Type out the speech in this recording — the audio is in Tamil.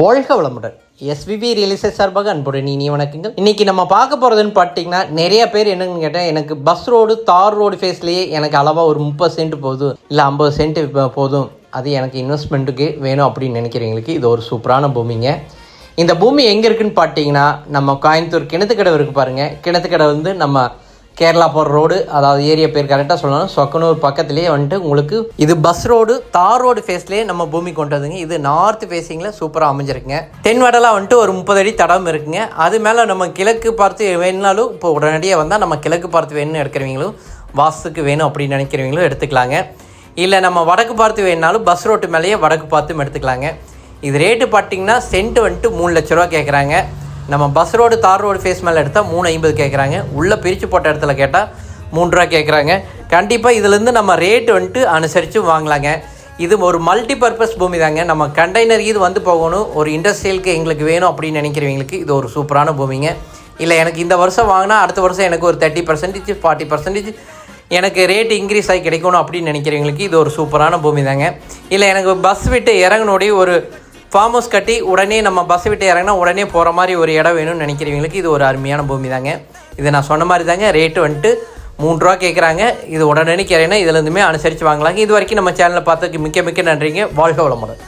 வாழ்க வளமுடன். எஸ்விபி ரியல் எஸ்டேட் சார்பாக அன்புடன் இனி வணக்கங்கள். இன்றைக்கி நம்ம பார்க்க போகிறதுன்னு பார்த்தீங்கன்னா, நிறைய பேர் என்னன்னு கேட்டால், எனக்கு பஸ் ரோடு தார் ரோடு ஃபேஸ்லேயே எனக்கு அளவாக ஒரு 30 சென்ட் போதும், இல்லை 50 சென்ட் போதும், அது எனக்கு இன்வெஸ்ட்மெண்ட்டுக்கு வேணும் அப்படின்னு நினைக்கிறவங்களுக்கு இது ஒரு சூப்பரான பூமிங்க. இந்த பூமி எங்கே இருக்குதுன்னு பார்த்தீங்கன்னா, நம்ம கோயம்புத்தூர் கிணத்துக்கடை இருக்குது பாருங்கள். கிணத்துக்கடை வந்து நம்ம கேரளா போகிற ரோடு, அதாவது ஏரியா பேர் கரெக்டாக சொல்லணும், சொக்கனூர் பக்கத்துலேயே வந்துட்டு உங்களுக்கு இது பஸ் ரோடு தார் ரோடு ஃபேஸ்லேயே நம்ம பூமி கொண்டு வந்துங்க. இது நார்த் ஃபேஸிங்கில் சூப்பராக அமைஞ்சிருக்குங்க. தென்வடலாம் வந்துட்டு ஒரு 30 அடி தடம் இருக்குங்க. அது மேலே நம்ம கிழக்கு பார்த்து வேணுனாலும் இப்போ உடனடியாக வந்தால் நம்ம கிழக்கு பார்த்து வேணும்னு எடுக்கிறவங்களும், வாஸ்துக்கு வேணும் அப்படின்னு நினைக்கிறவங்களும் எடுத்துக்கலாங்க. இல்லை நம்ம வடக்கு பார்த்து வேணுனாலும் பஸ் ரோட்டு மேலேயே வடக்கு பார்த்தும் எடுத்துக்கலாங்க. இது ரேட்டு பார்த்தீங்கன்னா சென்ட் வந்துட்டு 3 லட்ச ரூபா கேட்குறாங்க. நம்ம பஸ் ரோடு தார் ரோடு ஃபேஸ் மேலே எடுத்தால் 350 கேட்குறாங்க. உள்ளே பிரித்து போட்ட இடத்துல கேட்டால் 3 ரூபா கேட்குறாங்க. கண்டிப்பாக இதுலேருந்து நம்ம ரேட்டு வந்துட்டு அனுசரித்து வாங்கலாங்க. இது ஒரு மல்டி பர்பஸ் பூமி தாங்க. நம்ம கண்டெய்னர் இது வந்து போகணும், ஒரு இண்டஸ்ட்ரியலுக்கு எங்களுக்கு வேணும் அப்படின்னு நினைக்கிறவங்களுக்கு இது ஒரு சூப்பரான பூமிங்க. இல்லை எனக்கு இந்த வருஷம் வாங்கினா அடுத்த வருஷம் எனக்கு ஒரு 30%, 40% எனக்கு ரேட்டு இன்க்ரீஸ் ஆகி கிடைக்கணும் அப்படின்னு நினைக்கிறவங்களுக்கு இது ஒரு சூப்பரான பூமி தாங்க. இல்லை எனக்கு பஸ் விட்டு இறங்கினோடைய ஒரு ஃபார்ம் ஹவுஸ் கட்டி உடனே நம்ம பஸ் விட்டு இறங்கினா உடனே போகிற மாதிரி ஒரு இடம் வேணும்னு நினைக்கிறவங்களுக்கு இது ஒரு அருமையான பூமி தாங்க. இது நான் சொன்ன மாதிரி தாங்க. ரேட்டு வந்துட்டு 3 ரூபா கேட்குறாங்க. இது உடனே இதில் இருந்துமே அனுசரித்து வாங்கலாங்க. இது வரைக்கும் நம்ம சேனலை பார்த்ததுக்கு மிக்க நன்றிங்க. வாழ்க வளமுடன்.